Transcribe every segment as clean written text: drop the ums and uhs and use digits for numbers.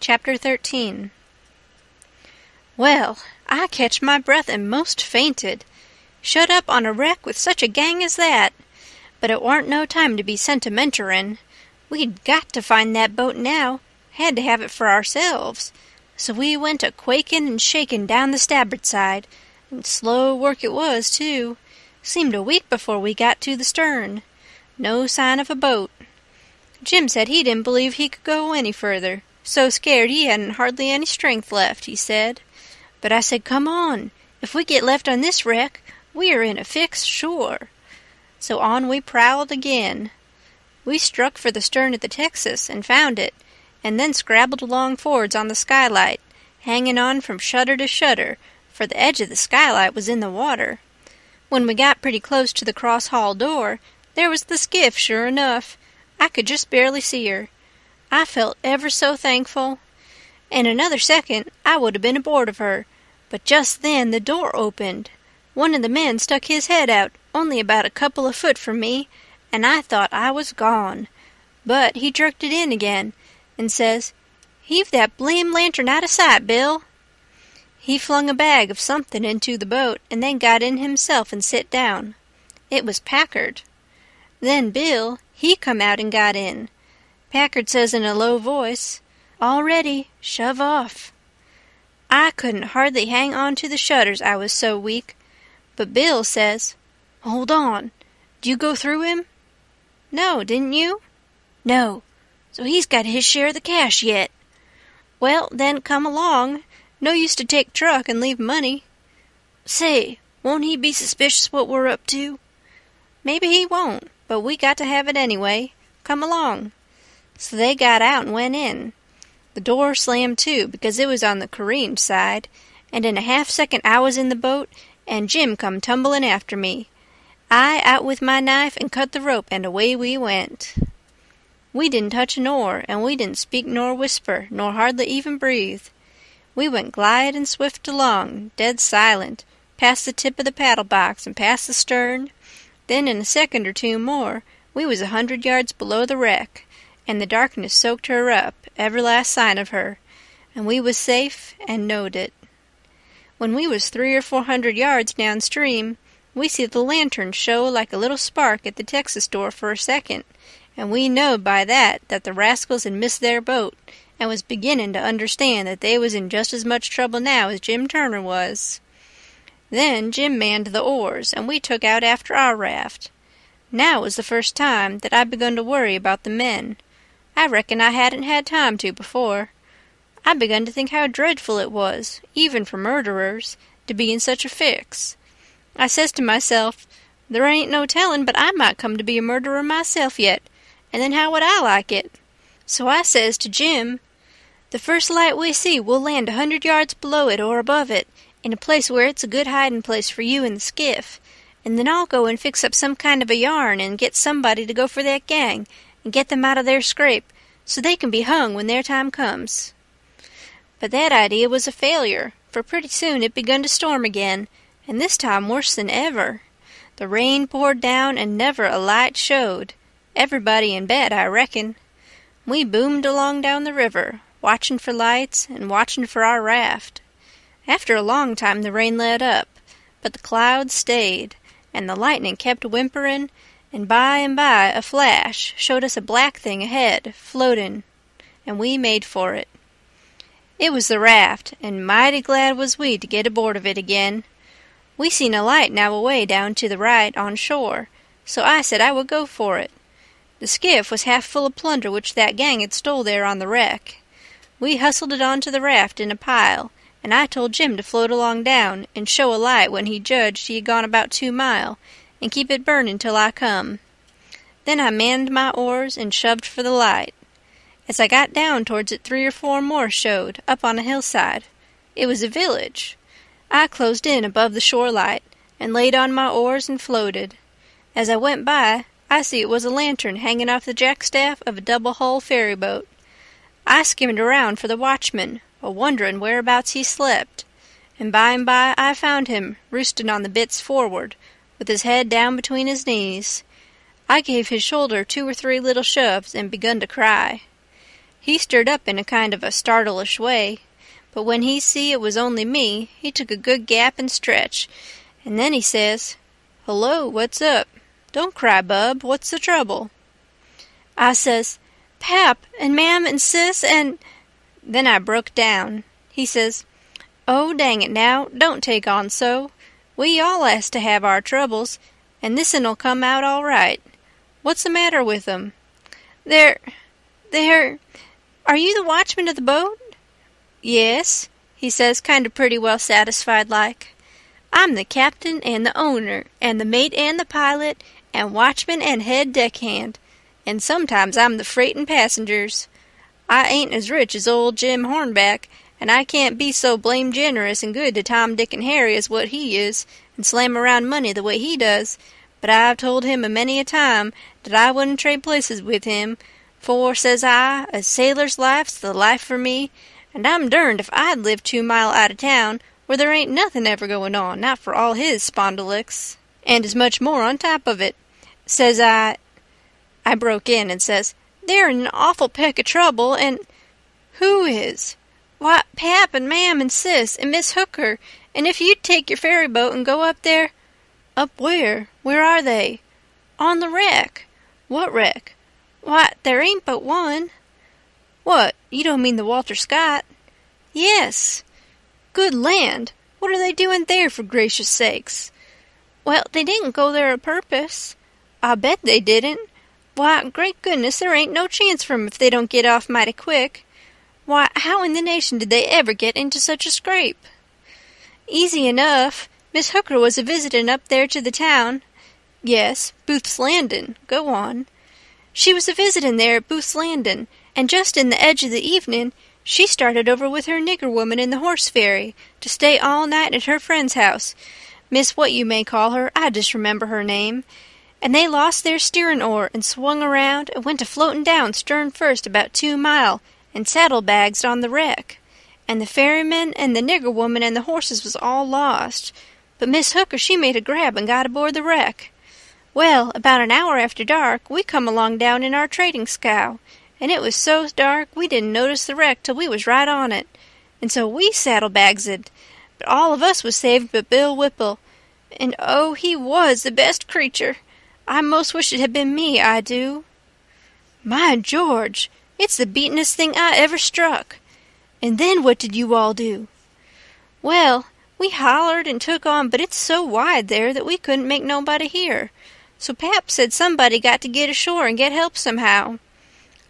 Chapter 13. Well, I catched my breath and most fainted. Shut up on a wreck with such a gang as that. But it warn't no time to be sentimenterin'. We'd got to find that boat now, had to have it for ourselves. So we went a-quakin' and shakin' down the starboard side, and slow work it was, too. Seemed a week before we got to the stern. No sign of a boat. Jim said he didn't believe he could go any further. So scared he hadn't hardly any strength left, he said. But I said, come on. If we get left on this wreck, we are in a fix, sure. So on we prowled again. We struck for the stern of the Texas and found it, and then scrabbled along forwards on the skylight, hanging on from shutter to shutter, for the edge of the skylight was in the water. When we got pretty close to the cross-hall door, there was the skiff, sure enough. I could just barely see her. I felt ever so thankful. In another second I would have been aboard of her, but just then the door opened. One of the men stuck his head out only about a couple of foot from me, and I thought I was gone. But he jerked it in again, and says, "Heave that blame lantern out of sight, Bill." He flung a bag of something into the boat, and then got in himself and sit down. It was Packard. Then Bill, he come out and got in. Packard says in a low voice, "All ready, shove off." I couldn't hardly hang on to the shutters, I was so weak. But Bill says, "Hold on. Did you go through him?" "No, didn't you?" "No. So he's got his share of the cash yet." "Well, then come along. No use to take truck and leave money." "Say, won't he be suspicious what we're up to?" "Maybe he won't, but we got to have it anyway. Come along." So they got out and went in. The door slammed to because it was on the careened side, and in a half-second I was in the boat, and Jim come tumbling after me. I out with my knife and cut the rope, and away we went. We didn't touch an oar, and we didn't speak nor whisper, nor hardly even breathe. We went glidin' swift along, dead silent, past the tip of the paddle-box and past the stern. Then in a second or two more we was 100 yards below the wreck, and the darkness soaked her up, every last sign of her, and we was safe and knowed it. When we was 300 or 400 yards downstream, we see the lantern show like a little spark at the Texas door for a second, and we knowed by that the rascals had missed their boat, and was beginning to understand that they was in just as much trouble now as Jim Turner was. Then Jim manned the oars, and we took out after our raft. Now was the first time that I begun to worry about the men. I reckon I hadn't had time to before. I begun to think how dreadful it was, even for murderers, to be in such a fix. I says to myself, there ain't no telling but I might come to be a murderer myself yet, and then how would I like it? So I says to Jim, the first light we see we'll land 100 yards below it or above it, in a place where it's a good hiding place for you and the skiff, and then I'll go and fix up some kind of a yarn and get somebody to go for that gang and get them out of their scrape so they can be hung when their time comes. But that idea was a failure, for pretty soon it begun to storm again, and this time worse than ever. The rain poured down and never a light showed. Everybody in bed, I reckon. We boomed along down the river, watching for lights and watching for our raft. After a long time the rain let up, but the clouds stayed, and the lightning kept whimpering, and by a flash showed us a black thing ahead, floating, and we made for it. It was the raft, and mighty glad was we to get aboard of it again. We seen a light now away down to the right on shore, so I said I would go for it. The skiff was half full of plunder which that gang had stole there on the wreck. We hustled it onto the raft in a pile, and I told Jim to float along down and show a light when he judged he had gone about 2 mile, and keep it burning till I come. Then I manned my oars and shoved for the light. As I got down towards it 3 or 4 more showed, up on a hillside. It was a village. I closed in above the shore light, and laid on my oars and floated. As I went by, I see it was a lantern hanging off the jackstaff of a double-hull ferry-boat. I skimmed around for the watchman, a-wondering whereabouts he slept, and by I found him roosting on the bitts forward, with his head down between his knees. I gave his shoulder 2 or 3 little shoves and begun to cry. He stirred up in a kind of a startlish way, but when he see it was only me, he took a good gap and stretch, and then he says, "Hullo, what's up? Don't cry, bub. What's the trouble?" I says, "Pap, and Mam, and Sis, and—" Then I broke down. He says, "Oh, dang it now, don't take on so. We all has to have our troubles, and this'n'll come out all right. What's the matter with 'em?" They're... Are you the watchman of the boat?" "Yes," he says, kind of pretty well satisfied like. "I'm the captain and the owner, and the mate and the pilot, and watchman and head deckhand, and sometimes I'm the freight and passengers. I ain't as rich as old Jim Hornback, and I can't be so blame generous and good to Tom, Dick, and Harry as what he is, and slam around money the way he does, but I've told him a many a time that I wouldn't trade places with him, for, says I, a sailor's life's the life for me, and I'm derned if I'd live 2 mile out of town where there ain't nothing ever going on, not for all his spondylix, and as much more on top of it. Says I broke in and says, "They're in an awful peck of trouble, and—" "Who is?" "Why, Pap and Mam and Sis and Miss Hooker, and if you'd take your ferry boat and go up there—" "Up where? Where are they?" "On the wreck." "What wreck?" "Why, there ain't but one." "What, you don't mean the Walter Scott?" "Yes." "Good land! What are they doing there, for gracious sakes?" "Well, they didn't go there a purpose." "I bet they didn't. Why, great goodness, there ain't no chance for 'em if they don't get off mighty quick. Why, how in the nation did they ever get into such a scrape?" "Easy enough. Miss Hooker was a-visitin' up there to the town." "Yes, Booth's Landin'. Go on." "She was a-visitin' there at Booth's Landin', and just in the edge of the evenin' she started over with her nigger woman in the horse ferry to stay all night at her friend's house, Miss what you may call her, I just remember her name, and they lost their steerin' oar and swung around and went a-floatin' down stern first about 2 mile and saddle-bagsed on the wreck, and the ferryman and the nigger woman and the horses was all lost, but Miss Hooker she made a grab and got aboard the wreck. Well, about an hour after dark we come along down in our trading scow, and it was so dark we didn't notice the wreck till we was right on it, and so we saddle-bagsed, but all of us was saved but Bill Whipple, and oh, he was the best creature. I most wish it had been me, I do." "My George, it's the beatin'est thing I ever struck. And then what did you all do?" "Well, we hollered and took on, but it's so wide there that we couldn't make nobody hear. So Pap said somebody got to get ashore and get help somehow.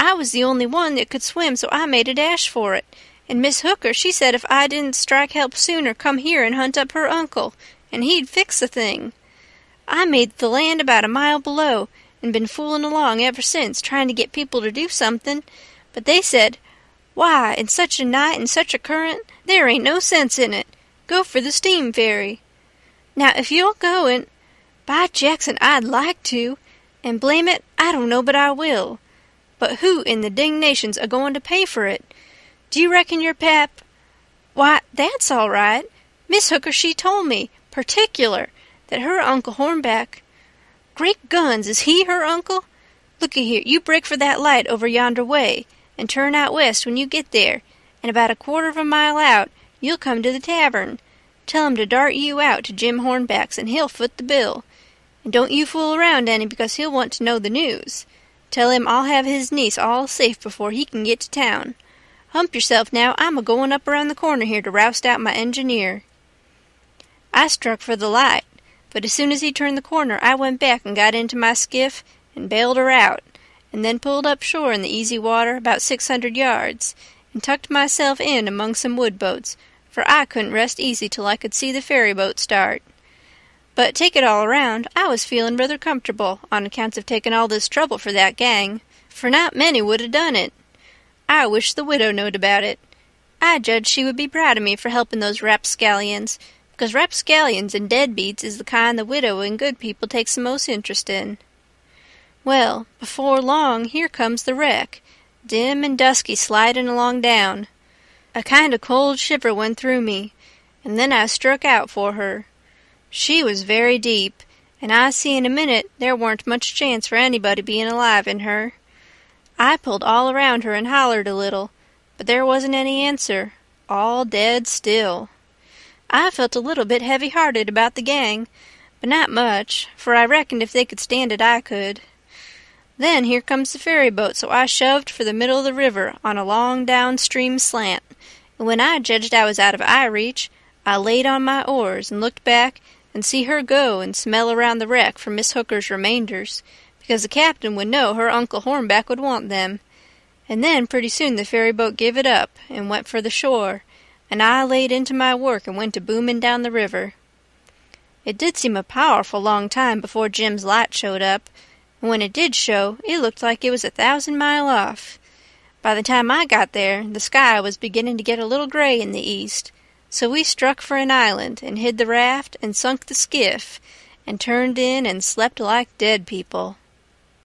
I was the only one that could swim, so I made a dash for it, and Miss Hooker she said if I didn't strike help sooner come here and hunt up her uncle, and he'd fix the thing. I made the land about a mile below, and been fooling along ever since, trying to get people to do something, but they said, 'Why, in such a night and such a current, there ain't no sense in it. Go for the steam ferry.' Now, if you'll go and— By Jackson, I'd like to, and blame it, I don't know but I will. But who in the dingnation's a-going to pay for it? Do you reckon your Pap—" "Why, that's all right. Miss Hooker she told me, particular, that her Uncle Hornback—" "Great guns, is he her uncle? Looky here, you break for that light over yonder way, and turn out west when you get there, and about a quarter of a mile out you'll come to the tavern. Tell him to dart you out to Jim Hornback's, and he'll foot the bill. And don't you fool around any, because he'll want to know the news. Tell him I'll have his niece all safe before he can get to town. Hump yourself now, I'm a-going up around the corner here to roust out my engineer." I struck for the light, but as soon as he turned the corner I went back and got into my skiff and bailed her out, and then pulled up shore in the easy water about 600 yards, and tucked myself in among some wood boats, for I couldn't rest easy till I could see the ferry boat start. But take it all around, I was feeling rather comfortable on account of taking all this trouble for that gang, for not many would have done it. I wish the widow knowed about it. I judge she would be proud of me for helping those rapscallions, because rapscallions and deadbeats is the kind the widow and good people takes the most interest in. Well, before long here comes the wreck, dim and dusky sliding along down. A kind of cold shiver went through me, and then I struck out for her. She was very deep, and I see in a minute there warn't much chance for anybody being alive in her. I pulled all around her and hollered a little, but there wasn't any answer, all dead still. I felt a little bit heavy-hearted about the gang, but not much, for I reckoned if they could stand it I could. Then here comes the ferry boat, so I shoved for the middle of the river on a long downstream slant, and when I judged I was out of eye reach, I laid on my oars and looked back and see her go and smell around the wreck for Miss Hooker's remainders, because the captain would know her Uncle Hornback would want them. And then pretty soon the ferry boat give it up and went for the shore, and I laid into my work and went to booming down the river. It did seem a powerful long time before Jim's light showed up, and when it did show, it looked like it was 1,000 miles off. By the time I got there, the sky was beginning to get a little gray in the east, so we struck for an island and hid the raft and sunk the skiff and turned in and slept like dead people.